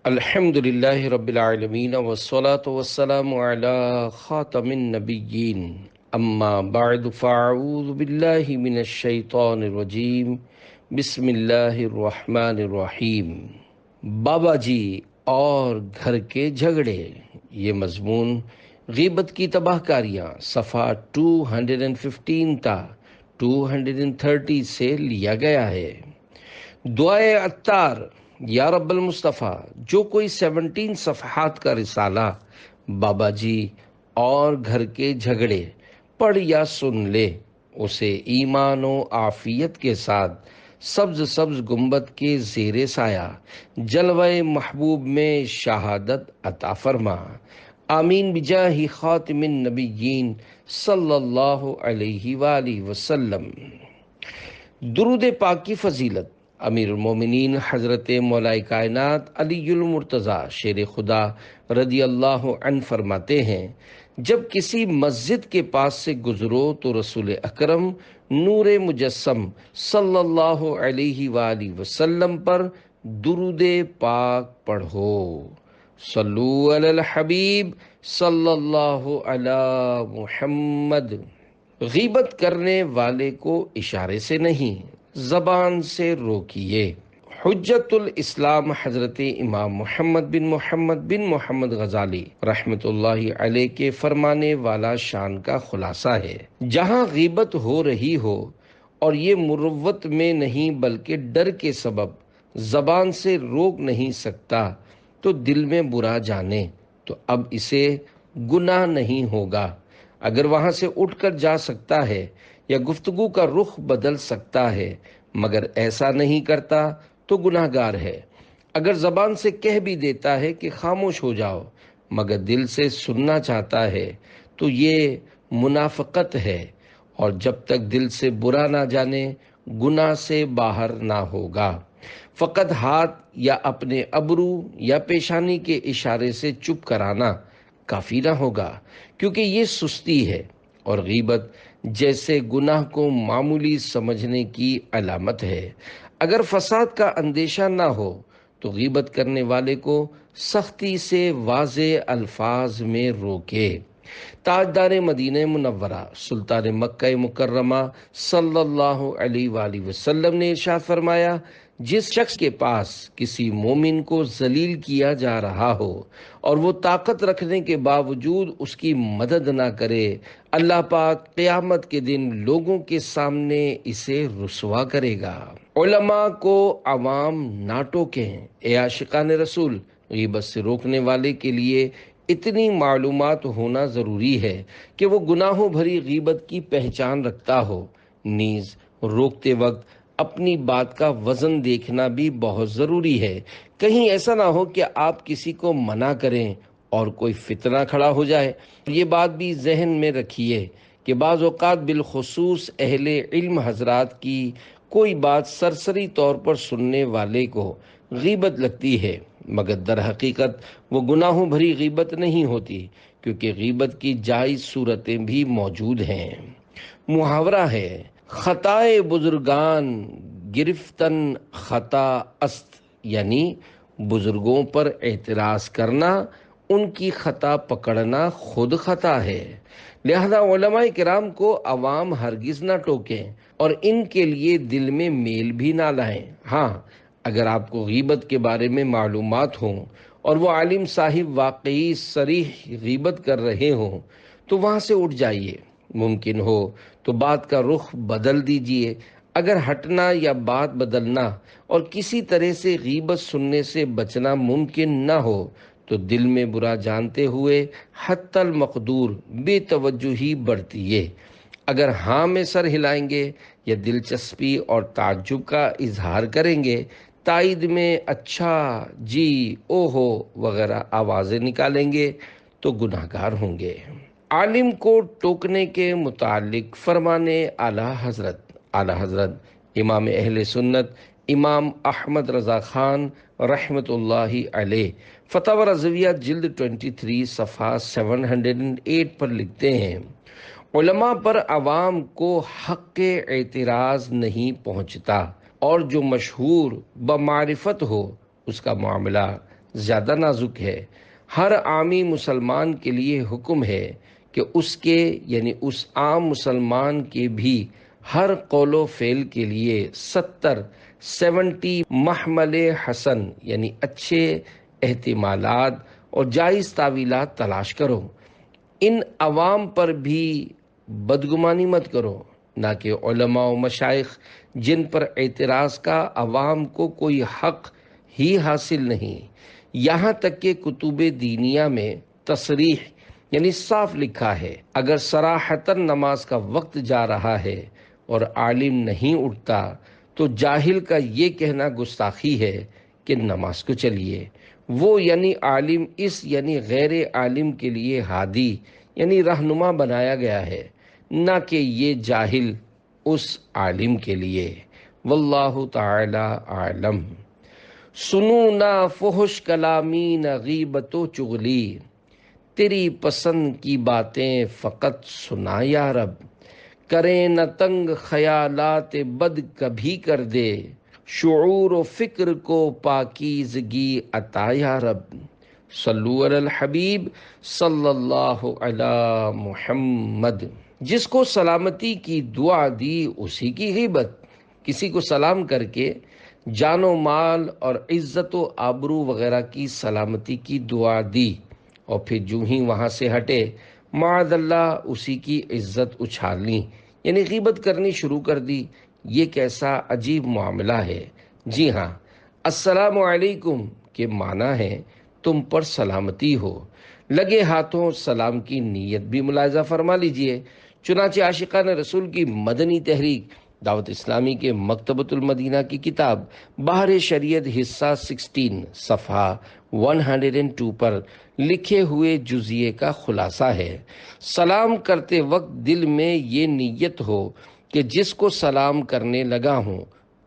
الحمدللہ رب العالمین والصلاة والسلام علی خاتم النبیین اما بعد فاعوذ باللہ من الشیطان الرجیم بسم اللہ الرحمن الرحیم۔ بابا جی اور گھر کے جھگڑے، یہ مضمون غیبت کی تباہ کاریاں صفحہ 215 تا 230 سے لیا گیا ہے۔ دعائے عطار، یا رب المصطفیٰ، جو کوئی 17 صفحات کا رسالہ بابا جی اور گھر کے جھگڑے پڑھ یا سن لے، اسے ایمان و عافیت کے ساتھ سبز سبز گنبد کے زیر سایہ جلوہ محبوب میں شہادت عطا فرما، آمین بجاہ خاتم النبیین صلی اللہ علیہ وآلہ وسلم۔ درود پاک کی فضیلت امیر المومنین حضرت مولا کائنات علی المرتضیٰ شیر خدا رضی اللہ عنہ فرماتے ہیں، جب کسی مسجد کے پاس سے گزرو تو رسول اکرم نور مجسم صلی اللہ علیہ وآلہ وسلم پر درود پاک پڑھو۔ صلو علی الحبیب صلی اللہ علی محمد۔ غیبت کرنے والے کو اشارے سے نہیں، زبان سے روکیے۔ حجت الاسلام حضرت امام محمد بن محمد غزالی رحمۃ اللہ علیہ کے فرمانے والا شان کا خلاصہ ہے، جہاں غیبت ہو رہی ہو اور یہ مروت میں نہیں بلکہ ڈر کے سبب زبان سے روک نہیں سکتا تو دل میں برا جانے تو اب اسے گناہ نہیں ہوگا۔ اگر وہاں سے اٹھ کر جا سکتا ہے یا گفتگو کا رخ بدل سکتا ہے مگر ایسا نہیں کرتا تو گناہ گار ہے۔ اگر زبان سے کہہ بھی دیتا ہے کہ خاموش ہو جاؤ مگر دل سے سننا چاہتا ہے تو یہ منافقت ہے، اور جب تک دل سے برا نہ جانے گناہ سے باہر نہ ہوگا۔ فقط ہاتھ یا اپنے ابرو یا پیشانی کے اشارے سے چپ کرانا کافی نہ ہوگا، کیونکہ یہ سستی ہے اور غیبت جیسے گناہ کو معمولی سمجھنے کی علامت ہے۔ اگر فساد کا اندیشہ نہ ہو تو غیبت کرنے والے کو سختی سے واضح الفاظ میں روکے۔ تاجدار مدینہ منورہ سلطان مکہ مکرمہ صلی اللہ علیہ وآلہ وسلم نے ارشاد فرمایا، جس شخص کے پاس کسی مومن کو ذلیل کیا جا رہا ہو اور وہ طاقت رکھنے کے باوجود اس کی مدد نہ کرے، اللہ پاک قیامت کے دن لوگوں کے سامنے اسے رسوا کرے گا۔ علماء کو عوام نہ ٹوکیں۔ اے عاشقان رسول، غیبت سے روکنے والے کے لیے اتنی معلومات ہونا ضروری ہے کہ وہ گناہوں بھری غیبت کی پہچان رکھتا ہو، نیز روکتے وقت اپنی بات کا وزن دیکھنا بھی بہت ضروری ہے۔ کہیں ایسا نہ ہو کہ آپ کسی کو منع کریں اور کوئی فتنہ کھڑا ہو جائے۔ یہ بات بھی ذہن میں رکھیے کہ بعض اوقات بالخصوص اہل علم حضرات کی کوئی بات سرسری طور پر سننے والے کو غیبت لگتی ہے، مگر در حقیقت وہ گناہوں بھری غیبت نہیں ہوتی، کیونکہ غیبت کی جائز صورتیں بھی موجود ہیں۔ محاورہ ہے، خطائے بزرگان گرفتن خطا است، یعنی بزرگوں پر اعتراض کرنا ان کی خطا پکڑنا خود خطا ہے۔ لہذا علماء کرام کو عوام ہرگز نہ ٹوکیں اور ان کے لیے دل میں میل بھی نہ لائیں۔ ہاں، اگر آپ کو غیبت کے بارے میں معلومات ہوں اور وہ عالم صاحب واقعی صریح غیبت کر رہے ہوں تو وہاں سے اٹھ جائیے، ممکن ہو تو بات کا رخ بدل دیجئے۔ اگر ہٹنا یا بات بدلنا اور کسی طرح سے غیبت سننے سے بچنا ممکن نہ ہو تو دل میں برا جانتے ہوئے حتی المقدور بے توجہی برتیے۔ اگر ہاں میں سر ہلائیں گے یا دلچسپی اور تعجب کا اظہار کریں گے، تائید میں اچھا، جی، اوہو وغیرہ آوازیں نکالیں گے تو گناہ گار ہوں گے۔ عالم کو ٹوکنے کے متعلق فرمانے اعلیٰ حضرت امام اہل سنت امام احمد رضا خان رحمۃ اللہ علیہ فتاوی رضویہ جلد 23 صفحہ 708 پر لکھتے ہیں، علماء پر عوام کو حق اعتراض نہیں پہنچتا، اور جو مشہور بمعرفت ہو اس کا معاملہ زیادہ نازک ہے۔ ہر عامی مسلمان کے لیے حکم ہے کہ اس کے یعنی اس عام مسلمان کے بھی ہر قول و فعل کے لیے 70 محمل حسن یعنی اچھے احتمالات اور جائز تعویلات تلاش کرو۔ ان عوام پر بھی بدگمانی مت کرو، نہ کہ علماء و مشائخ جن پر اعتراض کا عوام کو کوئی حق ہی حاصل نہیں۔ یہاں تک کہ کتب دینیہ میں تصریح یعنی صاف لکھا ہے، اگر صراحتاً نماز کا وقت جا رہا ہے اور عالم نہیں اٹھتا تو جاہل کا یہ کہنا گستاخی ہے کہ نماز کو چلیے۔ وہ یعنی عالم اس یعنی غیر عالم کے لیے ہادی یعنی رہنما بنایا گیا ہے، نہ کہ یہ جاہل اس عالم کے لیے۔ واللہ تعالی عالم۔ سنو نہ فحش کلامی نہ غیبت و چغلی، تیری پسند کی باتیں فقط سنا یا رب، کریں نہ تنگ خیالات بد کبھی کر دے، شعور و فکر کو پاکیزگی عطا یا رب۔ صلو علی الحبیب صلی اللہ علی محمد۔ جس کو سلامتی کی دعا دی اسی کی غیبت، کسی کو سلام کر کے جان و مال اور عزت و آبرو وغیرہ کی سلامتی کی دعا دی اور پھر جو ہی وہاں سے ہٹے معاذ اللہ اسی کی عزت اچھالنی یعنی غیبت کرنی شروع کر دی، یہ کیسا عجیب معاملہ ہے۔ جی ہاں، السلام علیکم کے معنی ہے تم پر سلامتی ہو، لگے ہاتھوں سلام کی نیت بھی ملاحظہ فرما لیجئے۔ چنانچہ عاشقان رسول کی مدنی تحریک دعوت اسلامی کے مکتبۃ المدینہ کی کتاب بحر شریعت حصہ 16 صفحہ 102 پر لکھے ہوئے جزیے کا خلاصہ ہے، سلام کرتے وقت دل میں یہ نیت ہو کہ جس کو سلام کرنے لگا ہوں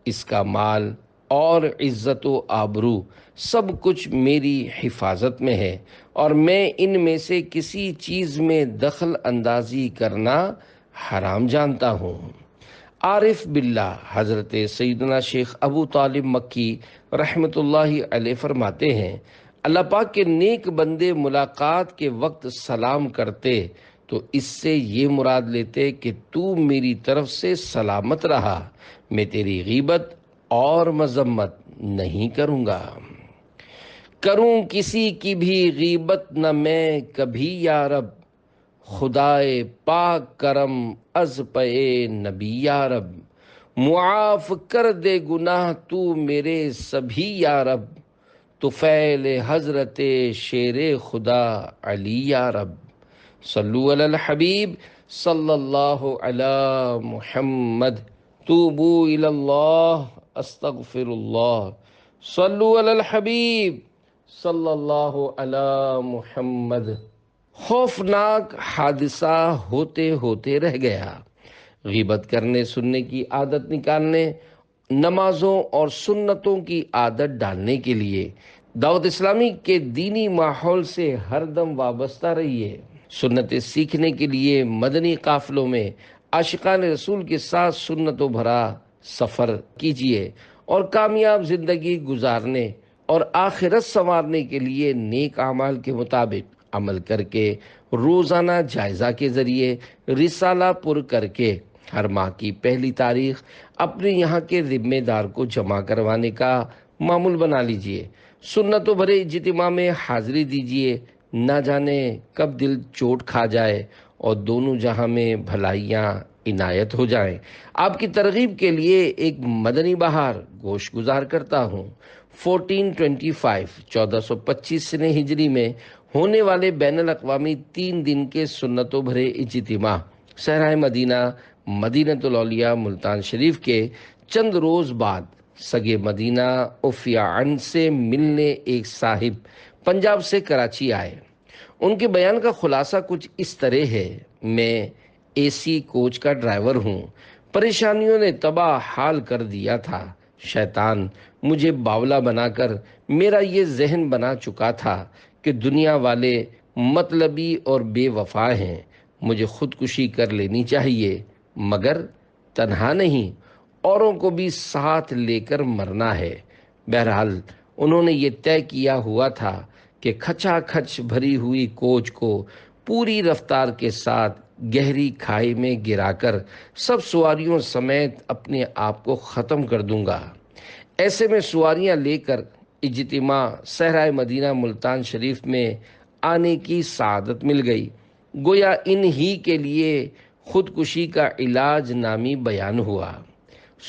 اس کا مال اور عزت و آبرو سب کچھ میری حفاظت میں ہے اور میں ان میں سے کسی چیز میں دخل اندازی کرنا حرام جانتا ہوں۔ عارف باللہ حضرت سیدنا شیخ ابو طالب مکی رحمۃ اللہ علیہ فرماتے ہیں، اللہ پاک کے نیک بندے ملاقات کے وقت سلام کرتے تو اس سے یہ مراد لیتے کہ تو میری طرف سے سلامت رہا، میں تیری غیبت اور مذمت نہیں کروں گا۔ کروں کسی کی بھی غیبت نہ میں کبھی یا رب، خدائے پاک کرم از پے نبی یا رب، معاف کر دے گناہ تو میرے سبھی یا رب، طفیل حضرت شیر خدا علی یا رب۔ صلو علی الحبیب صلی اللہ علی محمد۔ توبو الی اللہ استغفر اللہ۔ صلو علی الحبیب صلی اللہ علی محمد۔ خوفناک حادثہ ہوتے ہوتے رہ گیا، غیبت کرنے سننے کی عادت نکالنے، نمازوں اور سنتوں کی عادت ڈالنے کے لیے دعوت اسلامی کے دینی ماحول سے ہر دم وابستہ رہیے۔ سنتیں سیکھنے کے لیے مدنی قافلوں میں عاشقان رسول کے ساتھ سنتوں بھرا سفر کیجیے اور کامیاب زندگی گزارنے اور آخرت سنوارنے کے لیے نیک اعمال کے مطابق عمل کر کے روزانہ جائزہ کے ذریعے رسالہ پر کر کے ہر ماہ کی پہلی تاریخ اپنے یہاں کے ذمہ دار کو جمع کروانے کا معمول بنا لیجئے۔ سنتوں بھرے اجتماع میں حاضری دیجئے، نہ جانے کب دل چوٹ کھا جائے اور دونوں جہاں میں بھلائیاں عنایت ہو جائیں۔ آپ کی ترغیب کے لیے ایک مدنی بہار گوش گزار کرتا ہوں۔ 1425 سنہ ہجری میں ہونے والے بین الاقوامی 3 دن کے سنتوں بھرے اجتماع صحرائے مدینہ مدینۃ الاولیاء ملتان شریف کے چند روز بعد سگے مدینہ عفیان سے ملنے ایک صاحب پنجاب سے کراچی آئے۔ ان کے بیان کا خلاصہ کچھ اس طرح ہے، میں AC کوچ کا ڈرائیور ہوں، پریشانیوں نے تباہ حال کر دیا تھا، شیطان مجھے باولا بنا کر میرا یہ ذہن بنا چکا تھا کہ دنیا والے مطلبی اور بے وفا ہیں، مجھے خودکشی کر لینی چاہیے، مگر تنہا نہیں، اوروں کو بھی ساتھ لے کر مرنا ہے۔ بہرحال انہوں نے یہ طے کیا ہوا تھا کہ کھچا کھچ بھری ہوئی کوچ کو پوری رفتار کے ساتھ گہری کھائی میں گرا کر سب سواریوں سمیت اپنے آپ کو ختم کر دوں گا۔ ایسے میں سواریاں لے کر اجتماع صحرائے مدینہ ملتان شریف میں آنے کی سعادت مل گئی۔ گویا ان ہی کے لیے خودکشی کا علاج نامی بیان ہوا۔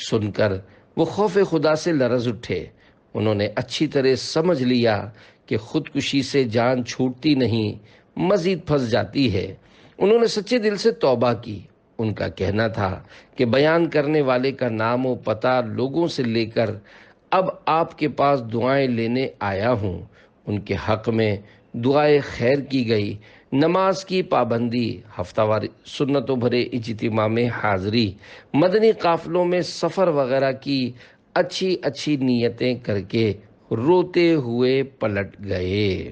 سن کر وہ خوف خدا سے لرز اٹھے۔ انہوں نے اچھی طرح سمجھ لیا کہ خودکشی سے جان چھوٹتی نہیں، مزید پھنس جاتی ہے۔ انہوں نے سچے دل سے توبہ کی۔ ان کا کہنا تھا کہ بیان کرنے والے کا نام و پتہ لوگوں سے لے کر اب آپ کے پاس دعائیں لینے آیا ہوں۔ ان کے حق میں دعائے خیر کی گئی، نماز کی پابندی، ہفتہ وار سنتوں بھرے اجتماع میں حاضری، مدنی قافلوں میں سفر وغیرہ کی اچھی اچھی نیتیں کر کے روتے ہوئے پلٹ گئے۔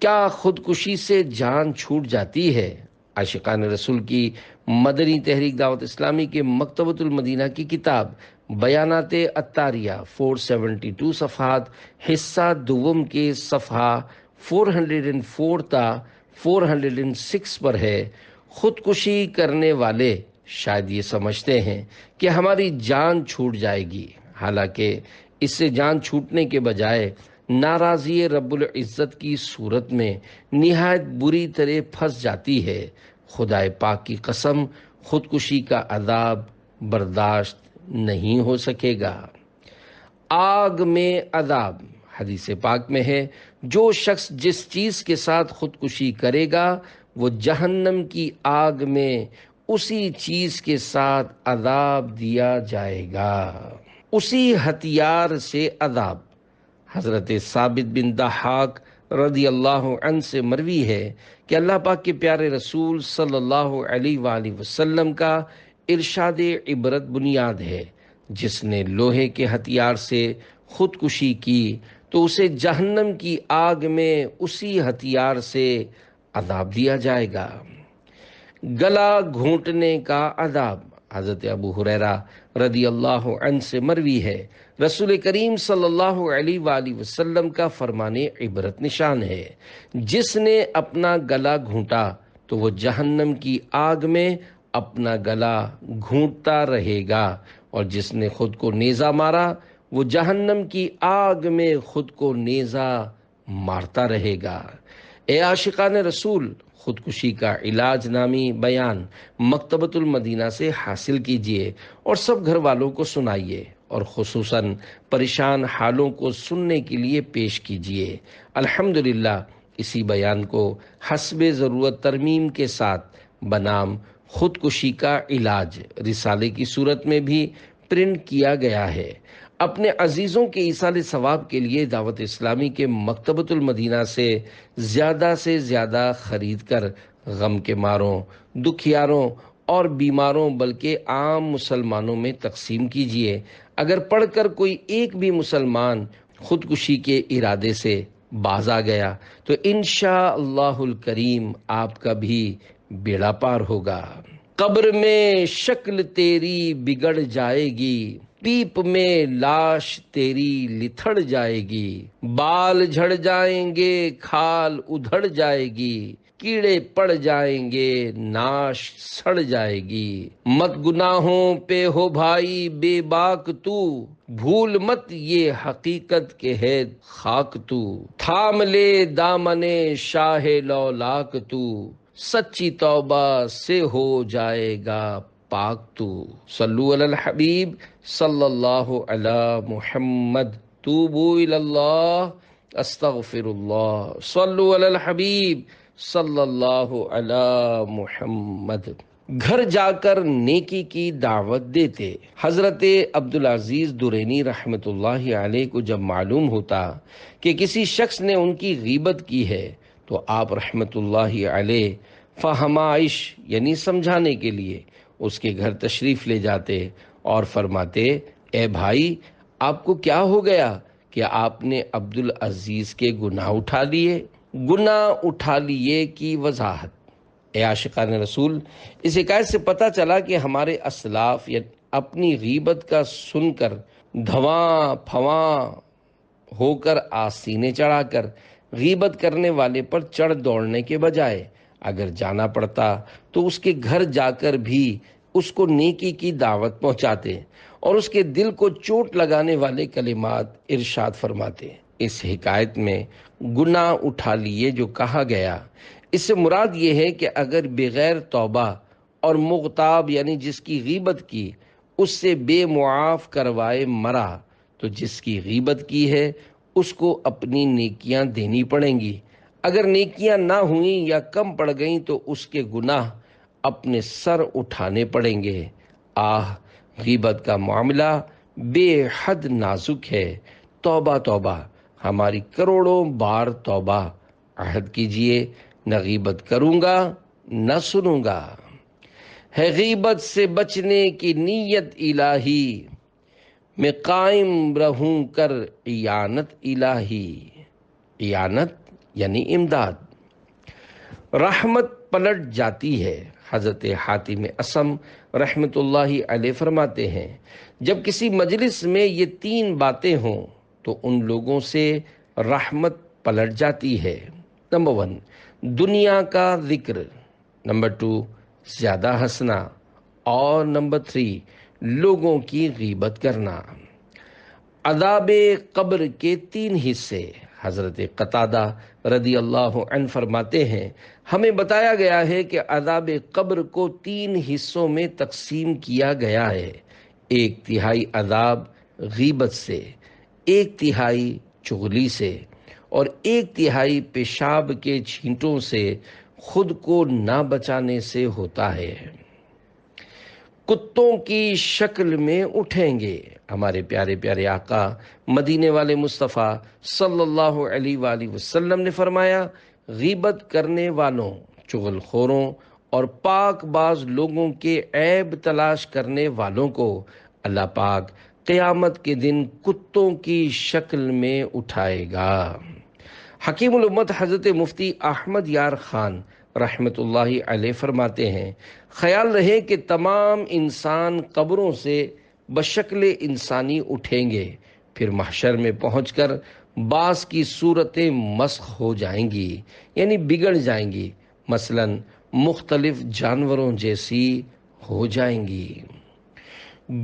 کیا خودکشی سے جان چھوٹ جاتی ہے؟ عاشقان رسول کی مدنی تحریک دعوت اسلامی کے مکتبۃ المدینہ کی کتاب بیانات عطاریہ 472 صفحات حصہ دوم کے صفحہ 404 تا 406 پر ہے۔ خودکشی کرنے والے شاید یہ سمجھتے ہیں کہ ہماری جان چھوٹ جائے گی، حالانکہ اس سے جان چھوٹنے کے بجائے ناراضی رب العزت کی صورت میں نہایت بری طرح پھنس جاتی ہے۔ خدائے پاک کی قسم، خودکشی کا عذاب برداشت نہیں ہو سکے گا۔ آگ میں عذاب، حدیث پاک میں ہے، جو شخص جس چیز کے ساتھ خودکشی کرے گا وہ جہنم کی آگ میں اسی چیز کے ساتھ عذاب دیا جائے گا، اسی ہتھیار سے عذاب۔ حضرت ثابت بن ضحاک رضی اللہ عنہ سے مروی ہے کہ اللہ پاک کے پیارے رسول صلی اللہ علیہ وآلہ وسلم کا ارشاد عبرت بنیاد ہے، جس نے لوہے کے ہتھیار سے خودکشی کی تو اسے جہنم کی آگ میں اسی ہتھیار سے عذاب دیا جائے گا۔ گلا گھونٹنے کا عذاب، حضرت ابو ہریرہ رضی اللہ عنہ سے مروی ہے، رسول کریم صلی اللہ علیہ وآلہ وسلم کا فرمان عبرت نشان ہے، جس نے اپنا گلا گھونٹا تو وہ جہنم کی آگ میں اپنا گلا گھونٹتا رہے گا، اور جس نے خود کو نیزہ مارا وہ جہنم کی آگ میں خود کو نیزہ مارتا رہے گا۔ اے عاشقان رسول، خودکشی کا علاج نامی بیان مکتبۃ المدینہ سے حاصل کیجیے اور سب گھر والوں کو سنائیے، اور خصوصاً پریشان حالوں کو سننے کے لیے پیش کیجیے۔ الحمدللہ اسی بیان کو حسب ضرورت ترمیم کے ساتھ بنام خودکشی کا علاج رسالے کی صورت میں بھی پرنٹ کیا گیا ہے۔ اپنے عزیزوں کے ایصال ثواب کے لیے دعوت اسلامی کے مکتبۃ المدینہ سے زیادہ خرید کر غم کے ماروں، دکھیاروں اور بیماروں بلکہ عام مسلمانوں میں تقسیم کیجیے۔ اگر پڑھ کر کوئی ایک بھی مسلمان خودکشی کے ارادے سے باز آ گیا تو انشاءاللہ الکریم آپ کا بھی بیڑا پار ہوگا۔ قبر میں شکل تیری بگڑ جائے گی، پیپ میں لاش تیری لتھڑ جائے گی، بال جھڑ جائیں گے کھال ادھڑ جائے گی، کیڑے پڑ جائیں گے ناش سڑ جائے گی۔ مت گناہوں پہ ہو بھائی بے باک تو، بھول مت یہ حقیقت کے ہے خاک تو، تھام لے دامن شاہ لولاک تو، سچی توبہ سے ہو جائے گا پاک تو۔ صلو علی الحبیب صلی اللہ علی محمد، توبو الی اللہ استغفر اللہ، صلو علی الحبیب صلی اللہ علی محمد۔ گھر جا کر نیکی کی دعوت دیتے۔ حضرت عبدالعزیز درینی رحمۃ اللہ علیہ کو جب معلوم ہوتا کہ کسی شخص نے ان کی غیبت کی ہے تو آپ رحمۃ اللہ علیہ فہمائش یعنی سمجھانے کے لیے اس کے گھر تشریف لے جاتے اور فرماتے، اے بھائی آپ کو کیا ہو گیا کہ آپ نے عبدالعزیز کے گناہ اٹھا لیے؟ گناہ اٹھا لیے کی وضاحت۔ اے عاشقان رسول، اس حکایت سے پتہ چلا کہ ہمارے اسلاف اپنی غیبت کا سن کر دھواں پھواں ہو کر آستینے چڑھا کر غیبت کرنے والے پر چڑھ دوڑنے کے بجائے اگر جانا پڑتا تو اس کے گھر جا کر بھی اس کو نیکی کی دعوت پہنچاتے اور اس کے دل کو چوٹ لگانے والے کلمات ارشاد فرماتے۔ اس حکایت میں گناہ اٹھا لیے جو کہا گیا، اس سے مراد یہ ہے کہ اگر بغیر توبہ اور مغتاب یعنی جس کی غیبت کی اس سے بے معاف کروائے مرا تو جس کی غیبت کی ہے اس کو اپنی نیکیاں دینی پڑیں گی۔ اگر نیکیاں نہ ہوئیں یا کم پڑ گئیں تو اس کے گناہ اپنے سر اٹھانے پڑیں گے۔ آہ، غیبت کا معاملہ بے حد نازک ہے۔ توبہ توبہ، ہماری کروڑوں بار توبہ۔ عہد کیجئے، نہ غیبت کروں گا نہ سنوں گا۔ ہے غیبت سے بچنے کی نیت الہی، میں قائم رہوں کر اعانت الہی۔ اعانت یعنی امداد۔ رحمت پلٹ جاتی ہے۔ حضرت حاتم اصم رحمت اللہ علیہ فرماتے ہیں، جب کسی مجلس میں یہ 3 باتیں ہوں تو ان لوگوں سے رحمت پلٹ جاتی ہے۔ نمبر 1، دنیا کا ذکر۔ نمبر 2، زیادہ ہنسنا۔ اور نمبر 3، لوگوں کی غیبت کرنا۔ عذاب قبر کے 3 حصے۔ حضرت قتادہ رضی اللہ عنہ فرماتے ہیں، ہمیں بتایا گیا ہے کہ عذاب قبر کو 3 حصوں میں تقسیم کیا گیا ہے۔ 1/3 عذاب غیبت سے، 1/3 چغلی سے، اور 1/3 پیشاب کے چھینٹوں سے خود کو نہ بچانے سے ہوتا ہے۔ کتوں کی شکل میں اٹھیں گے۔ ہمارے پیارے پیارے آقا مدینے والے مصطفیٰ صلی اللہ علیہ وآلہ وسلم نے فرمایا، غیبت کرنے والوں، چغل خوروں اور پاک باز لوگوں کے عیب تلاش کرنے والوں کو اللہ پاک قیامت کے دن کتوں کی شکل میں اٹھائے گا۔ حکیم الامت حضرت مفتی احمد یار خان رحمت اللہ علیہ فرماتے ہیں، خیال رہے کہ تمام انسان قبروں سے بشکل انسانی اٹھیں گے، پھر محشر میں پہنچ کر بعض کی صورتیں مسخ ہو جائیں گی، یعنی بگڑ جائیں گی، مثلا مختلف جانوروں جیسی ہو جائیں گی۔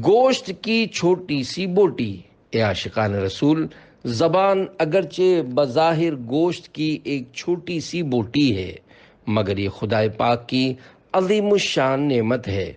گوشت کی چھوٹی سی بوٹی۔ اے عاشقان رسول، زبان اگرچہ بظاہر گوشت کی ایک چھوٹی سی بوٹی ہے، مگر یہ خدائے پاک کی عظیم الشان نعمت ہے۔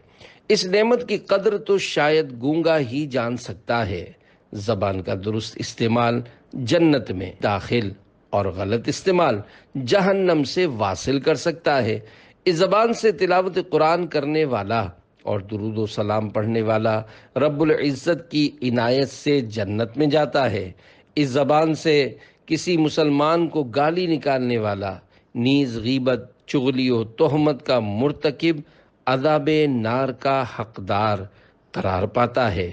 اس نعمت کی قدر تو شاید گونگا ہی جان سکتا ہے۔ زبان کا درست استعمال جنت میں داخل اور غلط استعمال جہنم سے واصل کر سکتا ہے۔ اس زبان سے تلاوت قرآن کرنے والا اور درود و سلام پڑھنے والا رب العزت کی عنایت سے جنت میں جاتا ہے۔ اس زبان سے کسی مسلمان کو گالی نکالنے والا نیز غیبت، چغلی و تہمت کا مرتکب عذاب نار کا حقدار قرار پاتا ہے۔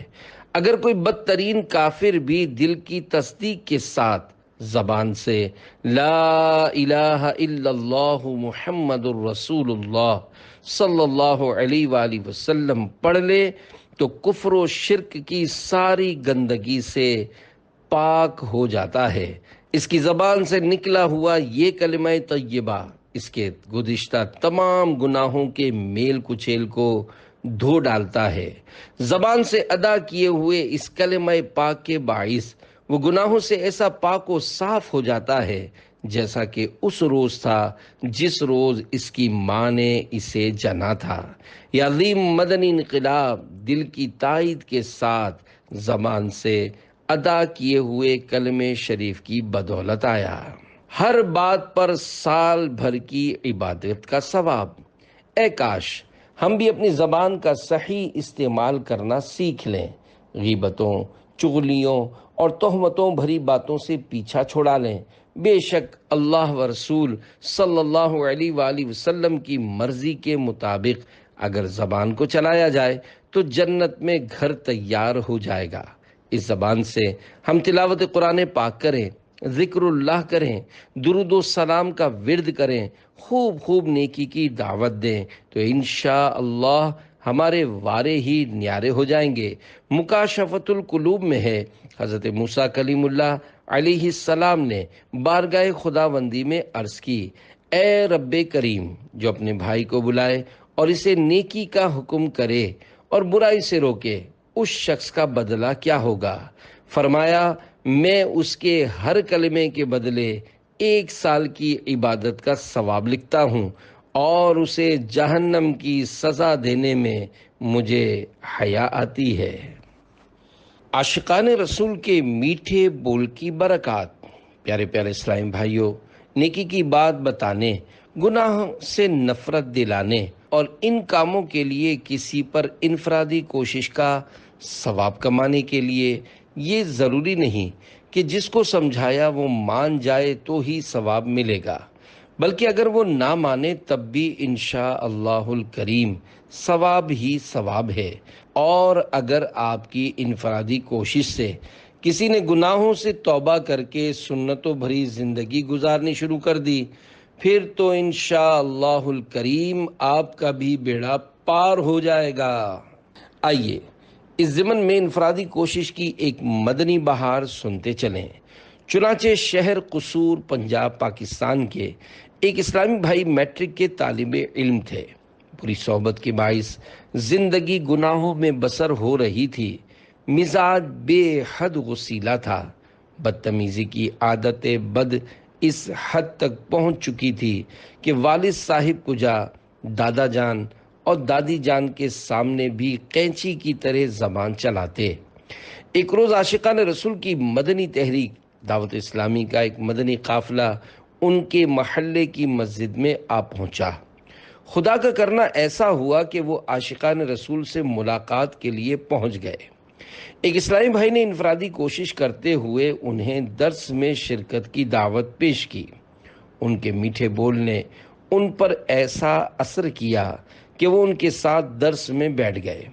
اگر کوئی بدترین کافر بھی دل کی تصدیق کے ساتھ زبان سے لا الہ الا اللہ محمد الرسول اللہ صلی اللہ علیہ وآلہ وسلم پڑھ لے تو کفر و شرک کی ساری گندگی سے پاک ہو جاتا ہے۔ اس کی زبان سے نکلا ہوا یہ کلمہ طیبہ اس کے گزشتہ تمام گناہوں کے میل کچیل کو دھو ڈالتا ہے۔ زبان سے ادا کیے ہوئے اس کلمہ پاک کے باعث وہ گناہوں سے ایسا پاک و صاف ہو جاتا ہے جیسا کہ اس روز تھا جس روز اس کی ماں نے اسے جنا تھا۔ یہ عظیم مدنی انقلاب دل کی تائید کے ساتھ زبان سے ادا کیے ہوئے کلمہ شریف کی بدولت آیا۔ ہر بات پر سال بھر کی عبادت کا ثواب۔ اے کاش ہم بھی اپنی زبان کا صحیح استعمال کرنا سیکھ لیں، غیبتوں، چغلیوں اور تہمتوں بھری باتوں سے پیچھا چھڑا لیں۔ بے شک اللہ و رسول صلی اللہ علیہ وآلہ وسلم کی مرضی کے مطابق اگر زبان کو چلایا جائے تو جنت میں گھر تیار ہو جائے گا۔ اس زبان سے ہم تلاوت قرآن پاک کریں، ذکر اللہ کریں، درود و سلام کا ورد کریں، خوب خوب نیکی کی دعوت دیں تو انشاءاللہ ہمارے وارے ہی نیارے ہو جائیں گے۔ مکاشفۃ القلوب میں ہے، حضرت موسیٰ کلیم اللہ علیہ السلام نے بارگاہ خداوندی میں عرض کی، اے رب کریم، جو اپنے بھائی کو بلائے اور اسے نیکی کا حکم کرے اور برائی سے روکے، اس شخص کا بدلہ کیا ہوگا؟ فرمایا، میں اس کے ہر کلمے کے بدلے 1 سال کی عبادت کا ثواب لکھتا ہوں، اور اسے جہنم کی سزا دینے میں مجھے حیا آتی ہے۔ عاشقان رسول کے میٹھے بول کی برکات۔ پیارے پیارے اسلامی بھائیوں، نیکی کی بات بتانے، گناہ سے نفرت دلانے اور ان کاموں کے لیے کسی پر انفرادی کوشش کا ثواب کمانے کے لیے یہ ضروری نہیں کہ جس کو سمجھایا وہ مان جائے تو ہی ثواب ملے گا، بلکہ اگر وہ نہ مانے تب بھی انشاء اللہ الکریم ثواب ہی ثواب ہے۔ اور اگر آپ کی انفرادی کوشش سے کسی نے گناہوں سے توبہ کر کے سنتوں بھری زندگی گزارنی شروع کر دی، پھر تو انشاء اللہ الکریم آپ کا بھی بیڑا پار ہو جائے گا۔ آئیے اس ضمن میں انفرادی کوشش کی ایک مدنی بہار سنتے چلیں۔ چنانچہ شہر قصور، پنجاب، پاکستان کے ایک اسلامی بھائی میٹرک کے طالب علم تھے۔ پوری صحبت کے باعث زندگی گناہوں میں بسر ہو رہی تھی۔ مزاج بے حد غصیلا تھا۔ بدتمیزی کی عادت بد اس حد تک پہنچ چکی تھی کہ والد صاحب کو جا، دادا جان اور دادی جان کے سامنے بھی قینچی کی طرح زبان چلاتے۔ ایک روز عاشقان رسول کی مدنی تحریک دعوت اسلامی کا ایک مدنی قافلہ ان کے محلے کی مسجد میں آ پہنچا۔ خدا کا کرنا ایسا ہوا کہ وہ عاشقان رسول سے ملاقات کے لیے پہنچ گئے۔ ایک اسلامی بھائی نے انفرادی کوشش کرتے ہوئے انہیں درس میں شرکت کی دعوت پیش کی۔ ان کے میٹھے بول نے ان پر ایسا اثر کیا کہ وہ ان کے ساتھ درس میں بیٹھ گئے۔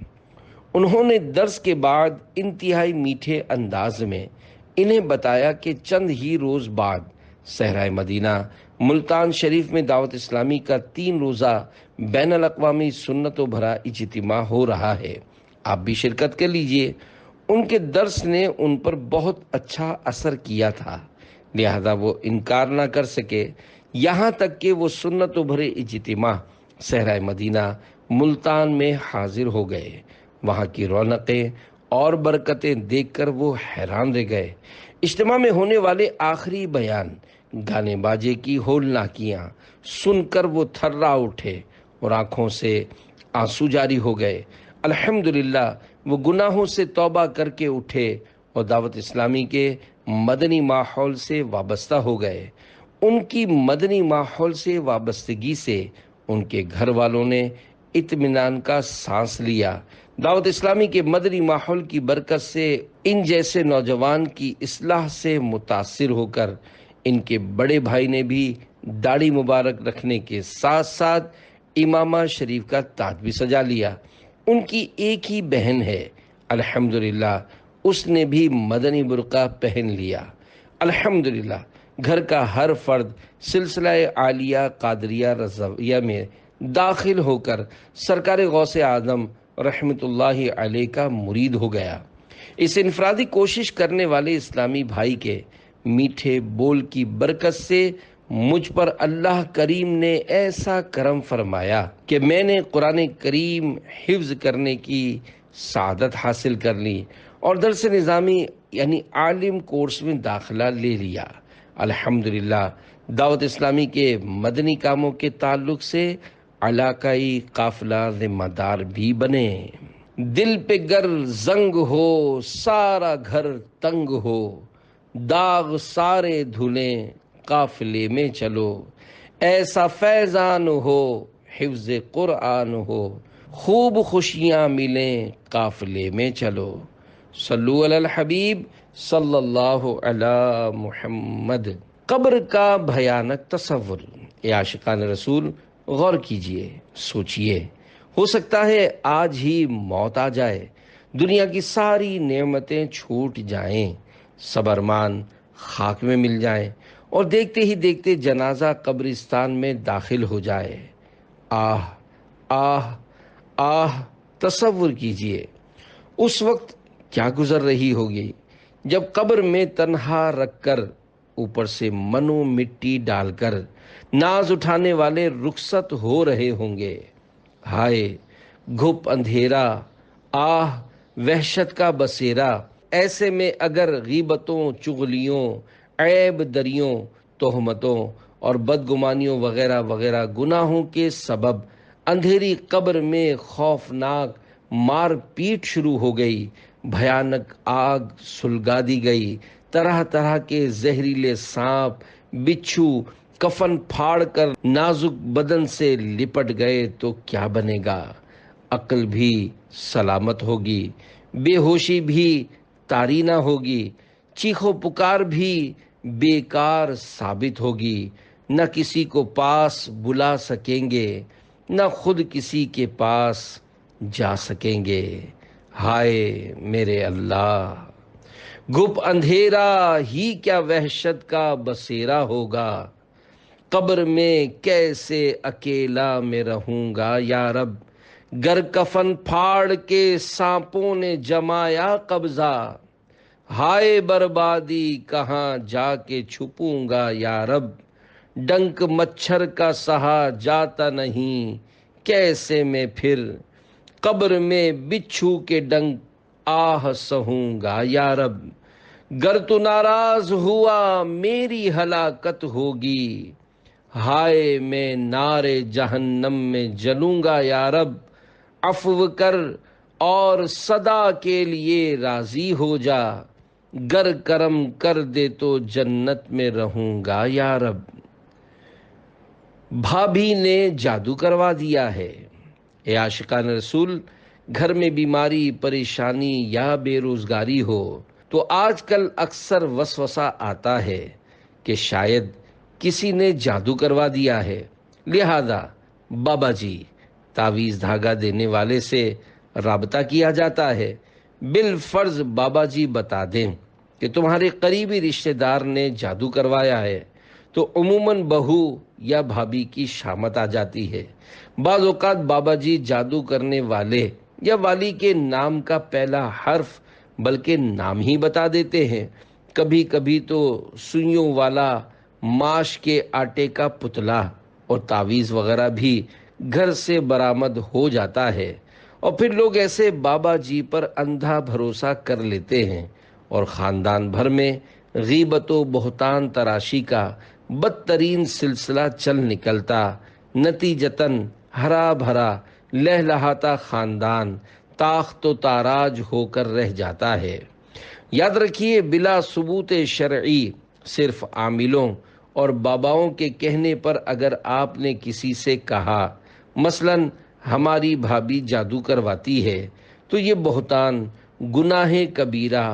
انہوں نے درس کے بعد انتہائی میٹھے انداز میں انہیں بتایا کہ چند ہی روز بعد صحرائے مدینہ ملتان شریف میں دعوت اسلامی کا 3 روزہ بین الاقوامی سنتوں بھرا اجتماع ہو رہا ہے، آپ بھی شرکت کر لیجئے۔ ان کے درس نے ان پر بہت اچھا اثر کیا تھا، لہذا وہ انکار نہ کر سکے، یہاں تک کہ وہ سنتوں بھرے اجتماع صحرائے مدینہ ملتان میں حاضر ہو گئے۔ وہاں کی رونقیں اور برکتیں دیکھ کر وہ حیران رہ گئے۔ اجتماع میں ہونے والے آخری بیان، گانے باجے کی ہولناکیاں سن کر وہ تھرا اٹھے اور آنکھوں سے آنسو جاری ہو گئے۔ الحمدللہ وہ گناہوں سے توبہ کر کے اٹھے اور دعوت اسلامی کے مدنی ماحول سے وابستہ ہو گئے۔ ان کی مدنی ماحول سے وابستگی سے ان کے گھر والوں نے اطمینان کا سانس لیا۔ دعوت اسلامی کے مدنی ماحول کی برکت سے ان جیسے نوجوان کی اصلاح سے متاثر ہو کر ان کے بڑے بھائی نے بھی داڑھی مبارک رکھنے کے ساتھ ساتھ امامہ شریف کا تاج بھی سجا لیا۔ ان کی ایک ہی بہن ہے، الحمدللہ اس نے بھی مدنی برقع پہن لیا۔ الحمدللہ گھر کا ہر فرد سلسلہ عالیہ قادریہ رضویہ میں داخل ہو کر سرکار غوث اعظم رحمت اللہ علیہ کا مرید ہو گیا۔ اس انفرادی کوشش کرنے والے اسلامی بھائی کے میٹھے بول کی برکت سے مجھ پر اللہ کریم نے ایسا کرم فرمایا کہ میں نے قرآن کریم حفظ کرنے کی سعادت حاصل کر لی اور درس نظامی یعنی عالم کورس میں داخلہ لے لیا۔ الحمدللہ دعوت اسلامی کے مدنی کاموں کے تعلق سے علاقائی قافلہ ذمہ دار بھی بنے۔ دل پہ گر زنگ ہو سارا گھر تنگ ہو، داغ سارے دھلیں قافلے میں چلو، ایسا فیضان ہو حفظ قرآن ہو، خوب خوشیاں ملیں قافلے میں چلو۔ صلو علی الحبیب صلی اللہ علی محمد۔ قبر کا بھیانک تصور۔ اے عاشقان رسول، غور کیجئے، سوچئے، ہو سکتا ہے آج ہی موت آ جائے، دنیا کی ساری نعمتیں چھوٹ جائیں، سب ارمان خاک میں مل جائیں اور دیکھتے ہی دیکھتے جنازہ قبرستان میں داخل ہو جائے۔ آہ آہ آہ، تصور کیجئے اس وقت کیا گزر رہی ہوگی جب قبر میں تنہا رکھ کر اوپر سے منو مٹی ڈال کر ناز اٹھانے والے رخصت ہو رہے ہوں گے۔ ہائے گھپ اندھیرا، آہ وحشت کا بسیرا! ایسے میں اگر غیبتوں، چغلیوں، عیب دریوں، تہمتوں اور بدگمانیوں وغیرہ وغیرہ گناہوں کے سبب اندھیری قبر میں خوفناک مار پیٹ شروع ہو گئی، بھیانک آگ سلگا دی گئی، طرح طرح کے زہریلے سانپ، بچھو کفن پھاڑ کر نازک بدن سے لپٹ گئے تو کیا بنے گا؟ عقل بھی سلامت ہوگی، بے ہوشی بھی طاری نہ ہوگی، چیخو پکار بھی بیکار ثابت ہوگی، نہ کسی کو پاس بلا سکیں گے، نہ خود کسی کے پاس جا سکیں گے۔ ہائے میرے اللہ! گھپ اندھیرا ہی کیا وحشت کا بسیرا ہوگا، قبر میں کیسے اکیلا میں رہوں گا یا رب، گر کفن پھاڑ کے سانپوں نے جمایا قبضہ، ہائے بربادی کہاں جا کے چھپوں گا یا رب، ڈنک مچھر کا سہا جاتا نہیں کیسے میں پھر، قبر میں بچھو کے ڈنک آہ سہوں گا یا رب، گر تو ناراض ہوا میری ہلاکت ہوگی، ہائے میں نار جہنم میں جلوں گا یا رب، عفو کر اور صدا کے لیے راضی ہو جا، گر کرم کر دے تو جنت میں رہوں گا یا رب۔ بھابھی نے جادو کروا دیا ہے۔ اے عاشقان رسول، گھر میں بیماری، پریشانی یا بے روزگاری ہو تو آج کل اکثر وسوسہ آتا ہے کہ شاید کسی نے جادو کروا دیا ہے، لہذا بابا جی تعویذ دھاگا دینے والے سے رابطہ کیا جاتا ہے۔ بالفرض بابا جی بتا دیں کہ تمہارے قریبی رشتہ دار نے جادو کروایا ہے تو عموماً بہو یا بھابھی کی شامت آ جاتی ہے۔ بعض اوقات بابا جی جادو کرنے والے یا والی کے نام کا پہلا حرف بلکہ نام ہی بتا دیتے ہیں۔ کبھی کبھی تو سوئیوں والا ماش کے آٹے کا پتلا اور تعویذ وغیرہ بھی گھر سے برآمد ہو جاتا ہے، اور پھر لوگ ایسے بابا جی پر اندھا بھروسہ کر لیتے ہیں اور خاندان بھر میں غیبت و بہتان تراشی کا بدترین سلسلہ چل نکلتا، نتیجتاً ہرا بھرا لہلہاتا خاندان تاخت و تاراج ہو کر رہ جاتا ہے۔ یاد رکھیے، بلا ثبوت شرعی صرف عاملوں اور باباؤں کے کہنے پر اگر آپ نے کسی سے کہا مثلاً ہماری بھابھی جادو کرواتی ہے، تو یہ بہتان، گناہ کبیرہ،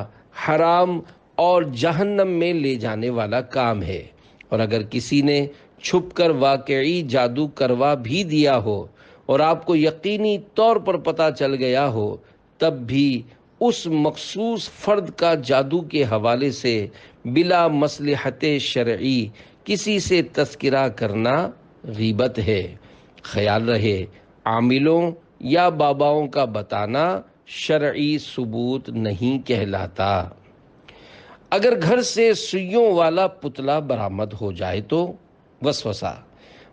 حرام اور جہنم میں لے جانے والا کام ہے۔ اور اگر کسی نے چھپ کر واقعی جادو کروا بھی دیا ہو اور آپ کو یقینی طور پر پتہ چل گیا ہو، تب بھی اس مخصوص فرد کا جادو کے حوالے سے بلا مصلحت شرعی کسی سے تذکرہ کرنا غیبت ہے۔ خیال رہے، عاملوں یا باباؤں کا بتانا شرعی ثبوت نہیں کہلاتا۔ اگر گھر سے سوئیوں والا پتلا برآمد ہو جائے تو وسوسہ،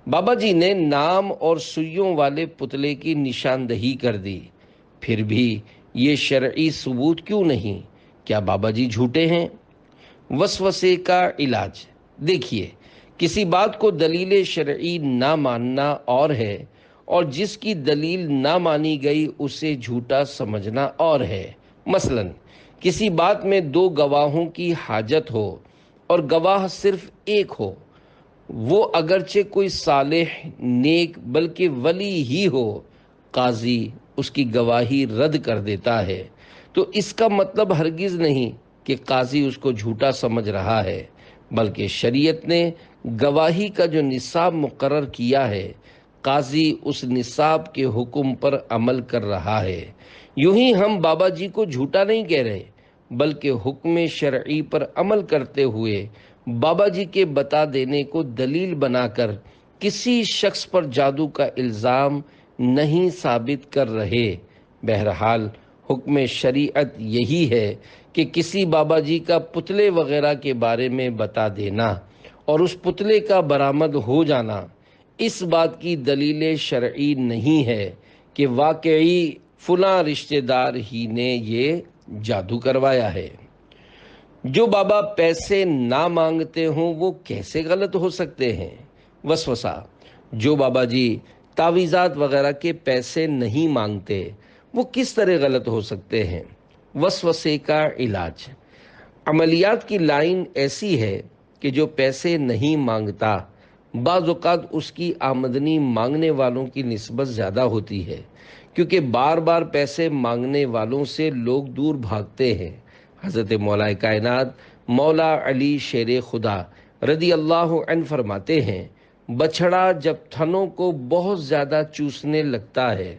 بابا جی نے نام اور سوئیوں والے پتلے کی نشاندہی کر دی، پھر بھی یہ شرعی ثبوت کیوں نہیں؟ کیا بابا جی جھوٹے ہیں؟ وسوسے کا علاج دیکھیے، کسی بات کو دلیل شرعی نہ ماننا اور ہے، اور جس کی دلیل نہ مانی گئی اسے جھوٹا سمجھنا اور ہے۔ مثلاً کسی بات میں دو گواہوں کی حاجت ہو اور گواہ صرف ایک ہو، وہ اگرچہ کوئی صالح، نیک بلکہ ولی ہی ہو، قاضی اس کی گواہی رد کر دیتا ہے، تو اس کا مطلب ہرگز نہیں کہ قاضی اس کو جھوٹا سمجھ رہا ہے، بلکہ شریعت نے گواہی کا جو نصاب مقرر کیا ہے، قاضی اس نصاب کے حکم پر عمل کر رہا ہے۔ یوں ہی ہم بابا جی کو جھوٹا نہیں کہہ رہے، بلکہ حکم شرعی پر عمل کرتے ہوئے بابا جی کے بتا دینے کو دلیل بنا کر کسی شخص پر جادو کا الزام نہیں ثابت کر رہے۔ بہرحال حکم شریعت یہی ہے کہ کسی بابا جی کا پتلے وغیرہ کے بارے میں بتا دینا اور اس پتلے کا برآمد ہو جانا اس بات کی دلیل شرعی نہیں ہے کہ واقعی فلاں رشتہ دار ہی نے یہ جادو کروایا ہے۔ جو بابا پیسے نہ مانگتے ہوں وہ کیسے غلط ہو سکتے ہیں؟ وسوسہ: جو بابا جی تعویذات وغیرہ کے پیسے نہیں مانگتے وہ کس طرح غلط ہو سکتے ہیں؟ وسوسے کا علاج: عملیات کی لائن ایسی ہے کہ جو پیسے نہیں مانگتا بعض اوقات اس کی آمدنی مانگنے والوں کی نسبت زیادہ ہوتی ہے، کیونکہ بار بار پیسے مانگنے والوں سے لوگ دور بھاگتے ہیں۔ حضرت مولا کائنات مولا علی شیر خدا رضی اللہ عنہ فرماتے ہیں، بچھڑا جب تھنوں کو بہت زیادہ چوسنے لگتا ہے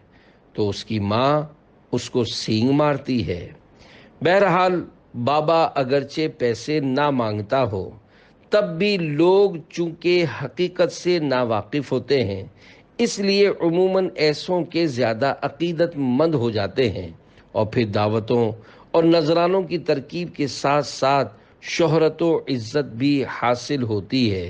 تو اس کی ماں اس کو سینگ مارتی ہے۔ بہرحال بابا اگرچہ پیسے نہ مانگتا ہو تب بھی لوگ چونکہ حقیقت سے ناواقف ہوتے ہیں، اس لیے عموماً ایسوں کے زیادہ عقیدت مند ہو جاتے ہیں اور پھر دعوتوں اور نذرانوں کی ترکیب کے ساتھ ساتھ شہرت و عزت بھی حاصل ہوتی ہے۔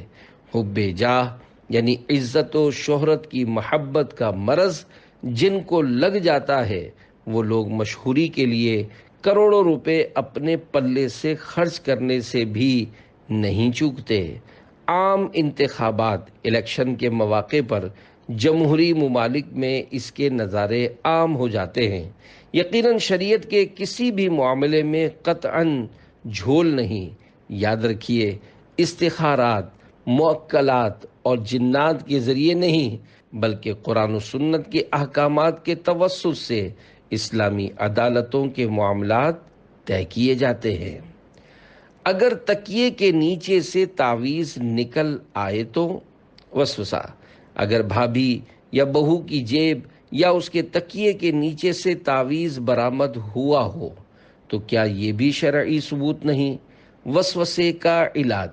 حب جاہ یعنی عزت و شہرت کی محبت کا مرض جن کو لگ جاتا ہے وہ لوگ مشہوری کے لیے کروڑوں روپے اپنے پلے سے خرچ کرنے سے بھی نہیں چوکتے۔ عام انتخابات الیکشن کے مواقع پر جمہوری ممالک میں اس کے نظارے عام ہو جاتے ہیں۔ یقیناً شریعت کے کسی بھی معاملے میں قطعاً جھول نہیں۔ یاد رکھیے، استخارات، موکلات اور جنات کے ذریعے نہیں بلکہ قرآن و سنت کے احکامات کے توسط سے اسلامی عدالتوں کے معاملات طے کیے جاتے ہیں۔ اگر تکیے کے نیچے سے تعویذ نکل آئے تو؟ وسوسہ: اگر بھابھی یا بہو کی جیب یا اس کے تکیے کے نیچے سے تعویذ برآمد ہوا ہو تو کیا یہ بھی شرعی ثبوت نہیں؟ وسوسے کا علاج: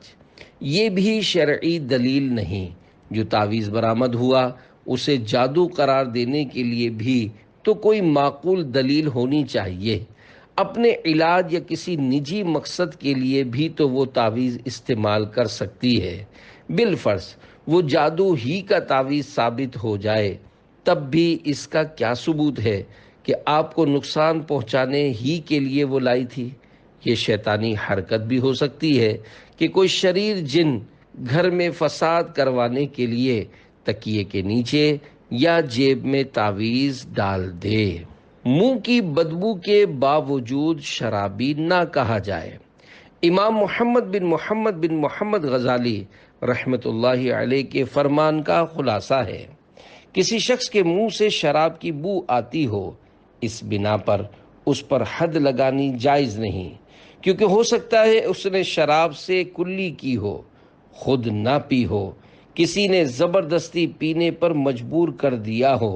یہ بھی شرعی دلیل نہیں۔ جو تعویذ برآمد ہوا اسے جادو قرار دینے کے لیے بھی تو کوئی معقول دلیل ہونی چاہیے۔ اپنے علاج یا کسی نجی مقصد کے لیے بھی تو وہ تعویذ استعمال کر سکتی ہے۔ بالفرض وہ جادو ہی کا تعویذ ثابت ہو جائے تب بھی اس کا کیا ثبوت ہے کہ آپ کو نقصان پہنچانے ہی کے لیے وہ لائی تھی؟ یہ شیطانی حرکت بھی ہو سکتی ہے کہ کوئی شریر جن گھر میں فساد کروانے کے لیے تکیے کے نیچے یا جیب میں تعویذ ڈال دے۔ منہ کی بدبو کے باوجود شرابی نہ کہا جائے۔ امام محمد بن محمد غزالی رحمت اللہ علیہ کے فرمان کا خلاصہ ہے، کسی شخص کے منہ سے شراب کی بو آتی ہو اس بنا پر اس پر حد لگانی جائز نہیں، کیونکہ ہو سکتا ہے اس نے شراب سے کلی کی ہو، خود نہ پی ہو، کسی نے زبردستی پینے پر مجبور کر دیا ہو،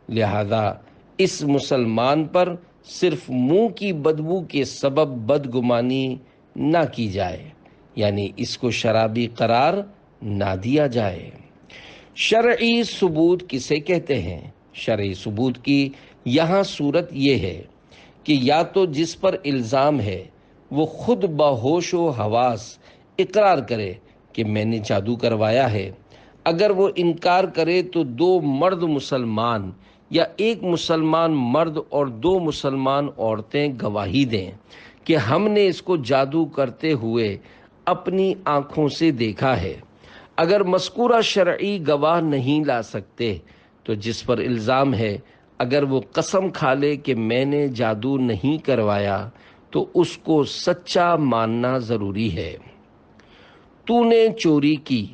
لہذا اس مسلمان پر صرف منہ کی بدبو کے سبب بدگمانی نہ کی جائے، یعنی اس کو شرابی قرار نہ دیا جائے۔ شرعی ثبوت کسے کہتے ہیں؟ شرعی ثبوت کی یہاں صورت یہ ہے کہ یا تو جس پر الزام ہے وہ خود بہوش و حواس اقرار کرے کہ میں نے جادو کروایا ہے۔ اگر وہ انکار کرے تو دو مرد مسلمان یا ایک مسلمان مرد اور دو مسلمان عورتیں گواہی دیں کہ ہم نے اس کو جادو کرتے ہوئے اپنی آنکھوں سے دیکھا ہے۔ اگر مذکورہ شرعی گواہ نہیں لا سکتے تو جس پر الزام ہے اگر وہ قسم کھا لے کہ میں نے جادو نہیں کروایا تو اس کو سچا ماننا ضروری ہے۔ تو نے چوری کی،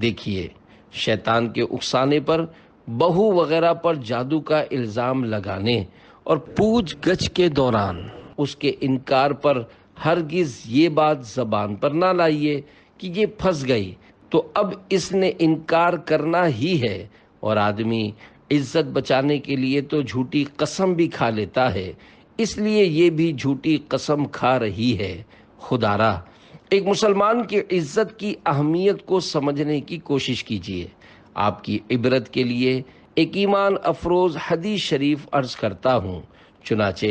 دیکھیے شیطان کے اکسانے پر بہو وغیرہ پر جادو کا الزام لگانے اور پوچھ گچھ کے دوران اس کے انکار پر ہرگز یہ بات زبان پر نہ لائیے کہ یہ پھنس گئی تو اب اس نے انکار کرنا ہی ہے، اور آدمی عزت بچانے کے لیے تو جھوٹی قسم بھی کھا لیتا ہے، اس لیے یہ بھی جھوٹی قسم کھا رہی ہے۔ خدارا ایک مسلمان کی عزت کی اہمیت کو سمجھنے کی کوشش کیجیے۔ آپ کی عبرت کے لیے ایک ایمان افروز حدیث شریف عرض کرتا ہوں، چنانچہ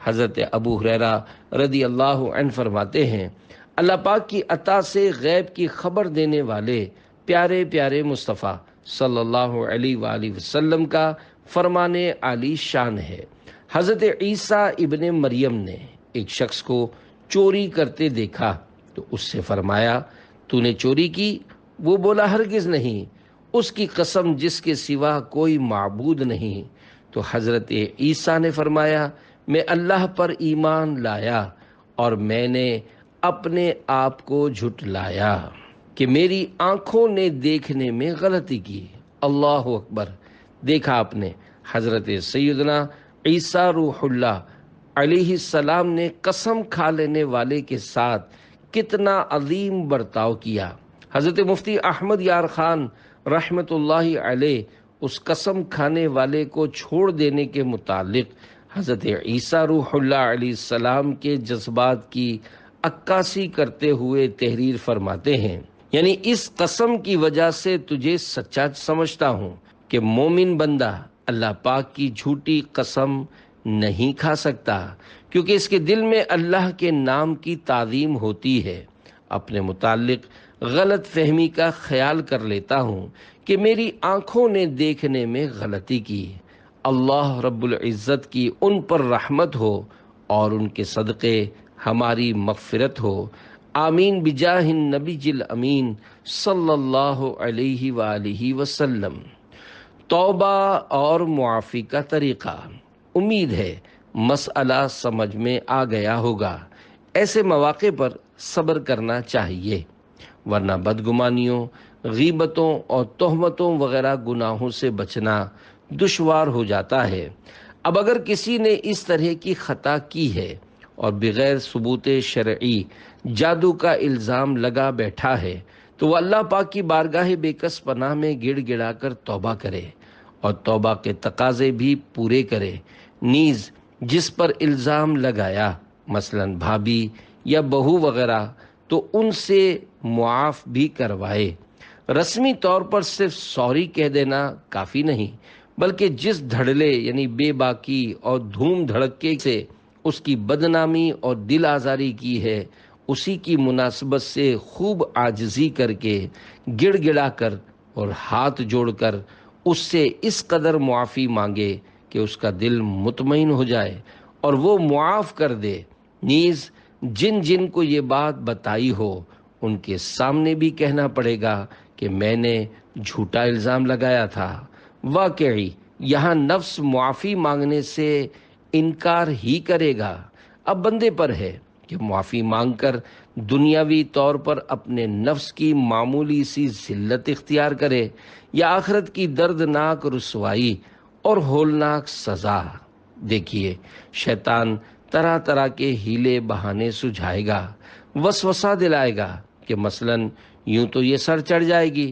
حضرت ابو ہریرہ رضی اللہ عنہ فرماتے ہیں، اللہ پاک کی عطا سے غیب کی خبر دینے والے پیارے پیارے مصطفیٰ صلی اللہ علیہ وآلہ وسلم کا فرمان عالی شان ہے۔ حضرت عیسیٰ ابن مریم نے ایک شخص کو چوری کرتے دیکھا تو اس سے فرمایا، تو نے چوری کی؟ وہ بولا، ہرگز نہیں، اس کی قسم جس کے سوا کوئی معبود نہیں۔ تو حضرت عیسیٰ نے فرمایا، میں اللہ پر ایمان لایا اور میں نے اپنے آپ کو جھٹلایا کہ میری آنکھوں نے دیکھنے میں غلطی کی۔ اللہ اکبر! دیکھا آپ نے، حضرت سیدنا عیسیٰ روح اللہ علیہ السلام نے قسم کھا لینے والے کے ساتھ کتنا عظیم برتاؤ کیا۔ حضرت مفتی احمد یار خان رحمت اللہ علیہ اس قسم کھانے والے کو چھوڑ دینے کے متعلق حضرت عیسیٰ روح اللہ علیہ السلام کے جذبات کی عکاسی کرتے ہوئے تحریر فرماتے ہیں، یعنی اس قسم کی وجہ سے تجھے سچا سمجھتا ہوں کہ مومن بندہ اللہ پاک کی جھوٹی قسم نہیں کھا سکتا، کیونکہ اس کے دل میں اللہ کے نام کی تعظیم ہوتی ہے۔ اپنے متعلق غلط فہمی کا خیال کر لیتا ہوں کہ میری آنکھوں نے دیکھنے میں غلطی کی۔ اللہ رب العزت کی ان پر رحمت ہو اور ان کے صدقے ہماری مغفرت ہو، آمین بجاہ النبی الامین صلی اللہ علیہ وآلہ وسلم۔ توبہ اور معافی کا طریقہ۔ امید ہے مسئلہ سمجھ میں آ گیا ہوگا۔ ایسے مواقع پر صبر کرنا چاہیے، ورنہ بدگمانیوں، غیبتوں اور تہمتوں وغیرہ گناہوں سے بچنا دشوار ہو جاتا ہے۔ اب اگر کسی نے اس طرح کی خطا کی ہے اور بغیر ثبوت شرعی جادو کا الزام لگا بیٹھا ہے تو وہ اللہ پاک کی بارگاہ بے کس پناہ میں گڑ گڑا کر توبہ کرے اور توبہ کے تقاضے بھی پورے کرے، نیز جس پر الزام لگایا مثلا بھابھی یا بہو وغیرہ تو ان سے معاف بھی کروائے۔ رسمی طور پر صرف سوری کہہ دینا کافی نہیں، بلکہ جس دھڑلے یعنی بے باکی اور دھوم دھڑکے سے اس کی بدنامی اور دل آزاری کی ہے، اسی کی مناسبت سے خوب عاجزی کر کے، گڑ گڑا کر اور ہاتھ جوڑ کر اس سے اس قدر معافی مانگے کہ اس کا دل مطمئن ہو جائے اور وہ معاف کر دے۔ نیز جن جن کو یہ بات بتائی ہو ان کے سامنے بھی کہنا پڑے گا کہ میں نے جھوٹا الزام لگایا تھا۔ واقعی یہاں نفس معافی مانگنے سے انکار ہی کرے گا۔ اب بندے پر ہے کہ معافی مانگ کر دنیاوی طور پر اپنے نفس کی معمولی سی ذلت اختیار کرے یا آخرت کی دردناک رسوائی اور ہولناک سزا۔ دیکھیے، شیطان طرح طرح کے ہیلے بہانے سجھائے گا، وسوسہ دلائے گا کہ مثلاً یوں تو یہ سر چڑھ جائے گی،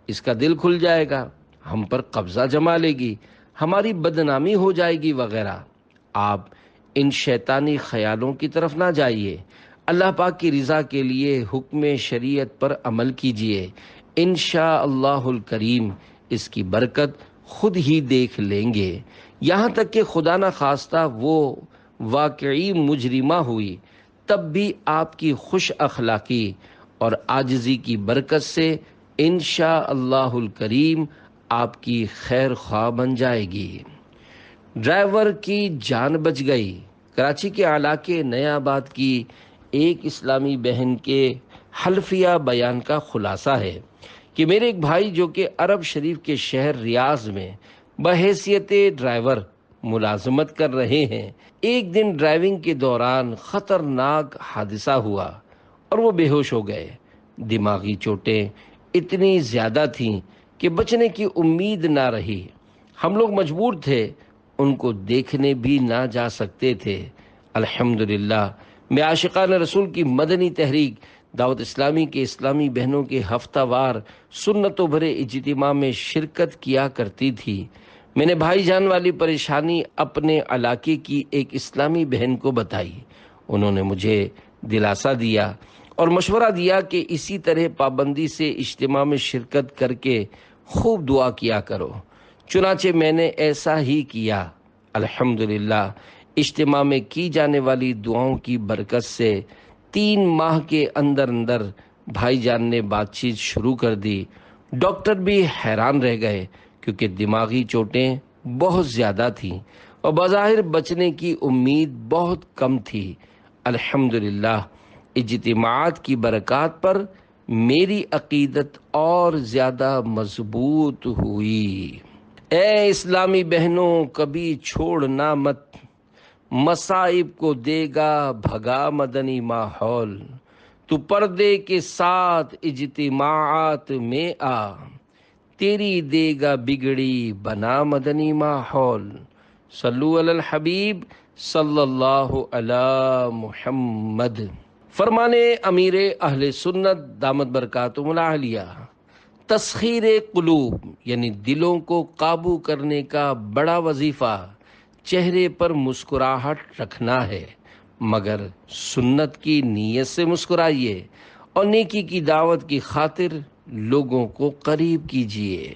اس کا دل کھل جائے گا، ہم پر قبضہ جما لے گی، ہماری بدنامی ہو جائے گی وغیرہ۔ آپ ان شیطانی خیالوں کی طرف نہ جائیے، اللہ پاک کی رضا کے لیے حکم شریعت پر عمل کیجیے، انشاءاللہ الکریم اس کی برکت خود ہی دیکھ لیں گے۔ یہاں تک کہ خدا نہ خواستہ وہ واقعی مجرمہ ہوئی تب بھی آپ کی خوش اخلاقی اور عاجزی کی برکت سے انشاءاللہ الکریم آپ کی خیر خواہ بن جائے گی۔ ڈرائیور کی جان بچ گئی۔ کراچی کے علاقے نیا آباد کی ایک اسلامی بہن کے حلفیہ بیان کا خلاصہ ہے کہ میرے ایک بھائی جو کہ عرب شریف کے شہر ریاض میں بحیثیت ڈرائیور ملازمت کر رہے ہیں، ایک دن ڈرائیونگ کے دوران خطرناک حادثہ ہوا اور وہ بے ہوش ہو گئے۔ دماغی چوٹیں اتنی زیادہ تھیں کہ بچنے کی امید نہ رہی۔ ہم لوگ مجبور تھے، ان کو دیکھنے بھی نہ جا سکتے تھے۔ الحمدللہ میں عاشقان رسول کی مدنی تحریک دعوت اسلامی کے اسلامی بہنوں کے ہفتہ وار سنتوں بھرے اجتماع میں شرکت کیا کرتی تھی۔ میں نے بھائی جان والی پریشانی اپنے علاقے کی ایک اسلامی بہن کو بتائی۔ انہوں نے مجھے دلاسا دیا اور مشورہ دیا کہ اسی طرح پابندی سے اجتماع میں شرکت کر کے خوب دعا کیا کرو۔ چنانچہ میں نے ایسا ہی کیا۔ الحمدللہ اجتماع میں کی جانے والی دعاؤں کی برکت سے 3 ماہ کے اندر اندر بھائی جان نے بات چیت شروع کر دی۔ ڈاکٹر بھی حیران رہ گئے کیونکہ دماغی چوٹیں بہت زیادہ تھیں اور بظاہر بچنے کی امید بہت کم تھی۔ الحمدللہ اجتماعات کی برکات پر میری عقیدت اور زیادہ مضبوط ہوئی۔ اے اسلامی بہنوں، کبھی چھوڑنا مت، مصائب کو دے گا بھگا مدنی ماحول، تو پردے کے ساتھ اجتماعات میں آ، تیری دے گا بگڑی بنا مدنی ماحول۔ صلو علی الحبیب صلی اللہ علی محمد۔ فرمانے امیر اہل سنت دامت برکاتہم العالیہ، تسخیر قلوب یعنی دلوں کو قابو کرنے کا بڑا وظیفہ چہرے پر مسکراہٹ رکھنا ہے، مگر سنت کی نیت سے مسکرائیے اور نیکی کی دعوت کی خاطر لوگوں کو قریب کیجیے۔